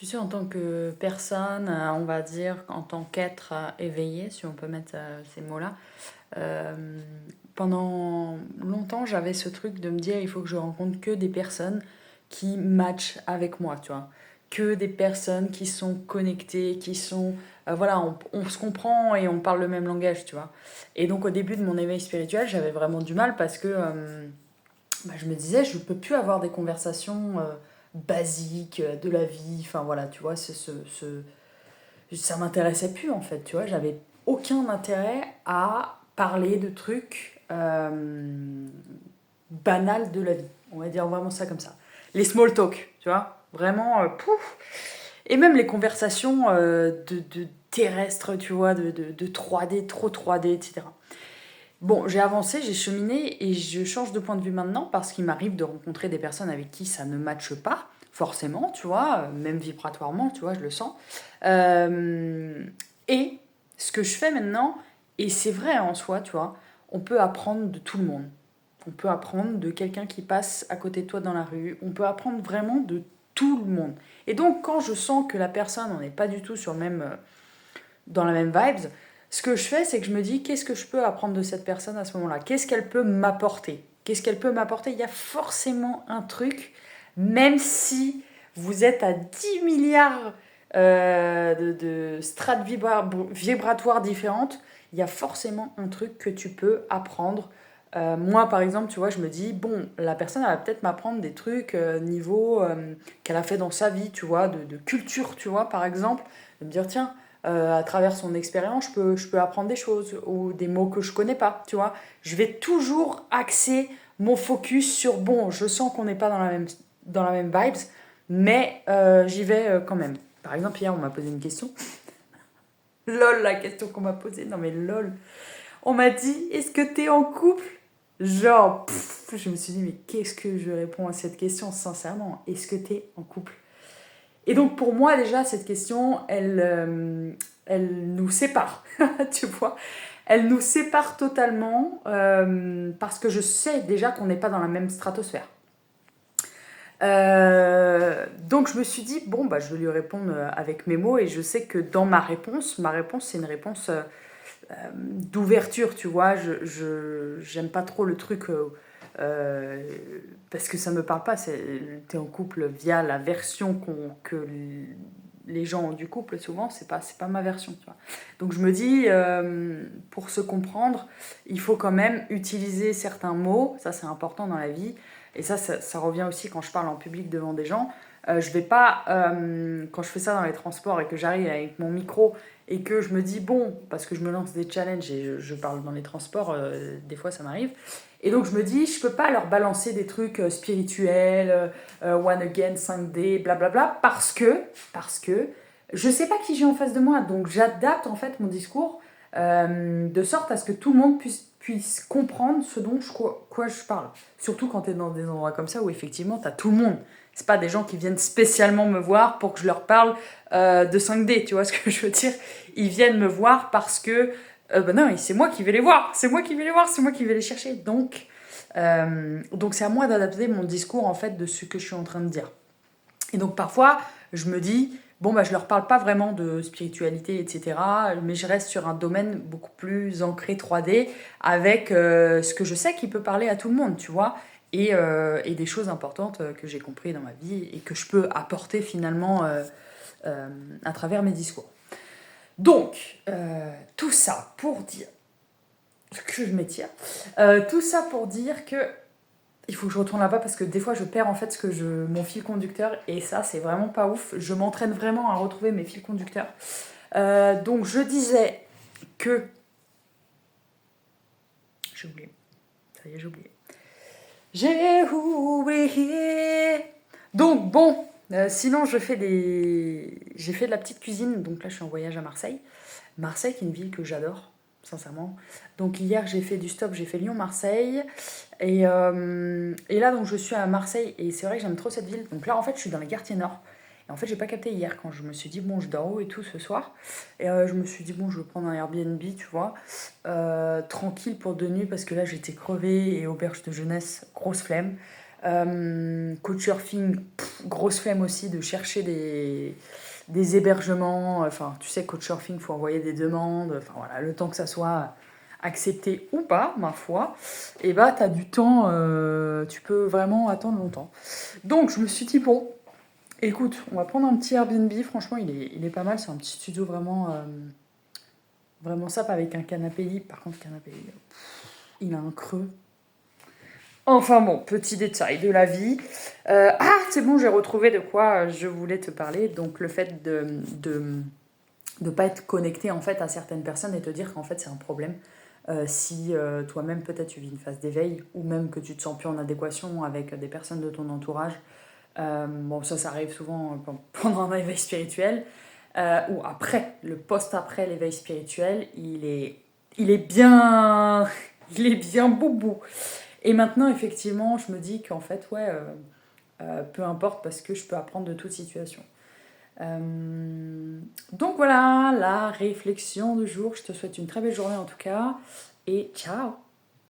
Tu sais, en tant que personne, on va dire, en tant qu'être éveillé, si on peut mettre ces mots-là, euh, pendant longtemps, j'avais ce truc de me dire, il faut que je rencontre que des personnes qui matchent avec moi, tu vois. Que des personnes qui sont connectées, qui sont... voilà, on se comprend et on parle le même langage, tu vois. Et donc, au début de mon éveil spirituel, j'avais vraiment du mal parce que je me disais, je peux plus avoir des conversations basiques de la vie. Enfin voilà, tu vois, ça m'intéressait plus en fait, tu vois. J'avais aucun intérêt à parler de trucs banals de la vie. On va dire vraiment ça comme ça. Les small talk, tu vois. Vraiment, pouf. Et même les conversations de terrestres, tu vois, de 3D, trop 3D, etc. Bon, j'ai avancé, j'ai cheminé et je change de point de vue maintenant parce qu'il m'arrive de rencontrer des personnes avec qui ça ne matche pas, forcément, tu vois, même vibratoirement, tu vois, je le sens. Euh, et ce que je fais maintenant, et c'est vrai en soi, tu vois, on peut apprendre de tout le monde. On peut apprendre de quelqu'un qui passe à côté de toi dans la rue. On peut apprendre vraiment de tout le monde. Et donc, quand je sens que la personne, on n'est pas du tout sur le même, dans la même vibes, ce que je fais, c'est que je me dis, qu'est-ce que je peux apprendre de cette personne à ce moment-là? Qu'est-ce qu'elle peut m'apporter? Qu'est-ce qu'elle peut m'apporter? Il y a forcément un truc, même si vous êtes à 10 milliards de strates vibratoires différentes, il y a forcément un truc que tu peux apprendre. Moi, par exemple, tu vois, je me dis, bon, la personne, elle va peut-être m'apprendre des trucs niveau qu'elle a fait dans sa vie, tu vois, de culture, tu vois, par exemple. De me dire, tiens, à travers son expérience, je peux apprendre des choses ou des mots que je connais pas, tu vois. Je vais toujours axer mon focus sur, bon, je sens qu'on n'est pas dans la même vibes, mais j'y vais quand même. Par exemple, hier, on m'a posé une question. Lol, la question qu'on m'a posée. Non, mais lol. On m'a dit, est-ce que t'es en couple? Genre, je me suis dit, mais qu'est-ce que je réponds à cette question, sincèrement? Est-ce que t'es en couple? Et donc pour moi déjà cette question, elle nous sépare, tu vois. Elle nous sépare totalement parce que je sais déjà qu'on n'est pas dans la même stratosphère. Donc je me suis dit, bon, bah, je vais lui répondre avec mes mots et je sais que dans ma réponse c'est une réponse d'ouverture, tu vois. J'aime pas trop le truc euh, parce que ça me parle pas. T'es en couple via la version que les gens ont du couple, souvent, c'est pas ma version, tu vois. Donc je me dis, pour se comprendre, il faut quand même utiliser certains mots, ça c'est important dans la vie, et ça revient aussi quand je parle en public devant des gens. Je vais pas, quand je fais ça dans les transports et que j'arrive avec mon micro et que je me dis, bon, parce que je me lance des challenges et je parle dans les transports, des fois ça m'arrive, et donc je me dis, je peux pas leur balancer des trucs spirituels, One Again, 5D, blablabla, parce que je sais pas qui j'ai en face de moi, donc j'adapte en fait mon discours de sorte à ce que tout le monde puisse comprendre ce dont quoi je parle. Surtout quand tu es dans des endroits comme ça où effectivement tu as tout le monde. C'est pas des gens qui viennent spécialement me voir pour que je leur parle de 5D, tu vois ce que je veux dire? Ils viennent me voir parce que bah non, c'est moi qui vais les voir, c'est moi qui vais les voir, c'est moi qui vais les chercher. Donc c'est à moi d'adapter mon discours en fait de ce que je suis en train de dire. Et donc parfois, je me dis, bon, bah, je leur parle pas vraiment de spiritualité, etc. Mais je reste sur un domaine beaucoup plus ancré 3D avec ce que je sais qui peut parler à tout le monde, tu vois. Et des choses importantes que j'ai compris dans ma vie et que je peux apporter finalement à travers mes discours. Donc, tout ça pour dire que je m'étire, tout ça pour dire que il faut que je retourne là-bas parce que des fois je perds en fait mon fil conducteur et ça c'est vraiment pas ouf. Je m'entraîne vraiment à retrouver mes fils conducteurs. Donc je disais que... J'ai oublié. Ça y est, j'ai oublié. J'ai oublié. Donc bon, sinon j'ai fait de la petite cuisine. Donc là je suis en voyage à Marseille. Marseille qui est une ville que j'adore, sincèrement. Donc hier j'ai fait du stop, j'ai fait Lyon-Marseille. Et là donc je suis à Marseille et c'est vrai que j'aime trop cette ville. Donc là en fait je suis dans les quartiers nord. Et en fait j'ai pas capté hier quand je me suis dit bon je dors où et tout ce soir. Et je me suis dit bon je vais prendre un Airbnb tu vois. Tranquille pour 2 nuits parce que là j'étais crevée et auberge de jeunesse, grosse flemme. Couchsurfing, grosse flemme aussi de chercher des hébergements. Enfin, tu sais, Couchsurfing, il faut envoyer des demandes. Enfin, voilà, le temps que ça soit accepté ou pas, ma foi, et bah, tu as du temps, tu peux vraiment attendre longtemps. Donc, je me suis dit, bon, écoute, on va prendre un petit Airbnb. Franchement, il est pas mal. C'est un petit studio vraiment sympa avec un canapé lit. Par contre, le canapé lit, il a un creux. Enfin bon, petit détail de la vie. C'est bon, j'ai retrouvé de quoi je voulais te parler. Donc le fait de pas être connecté en fait à certaines personnes et te dire qu'en fait c'est un problème. Si toi-même peut-être tu vis une phase d'éveil ou même que tu te sens plus en adéquation avec des personnes de ton entourage. Bon, ça arrive souvent pendant un éveil spirituel ou après, le post-après l'éveil spirituel, il est bien, il est bien boubou. Et maintenant, effectivement, je me dis qu'en fait, ouais, peu importe parce que je peux apprendre de toute situation. Donc voilà, la réflexion du jour. Je te souhaite une très belle journée en tout cas. Et ciao!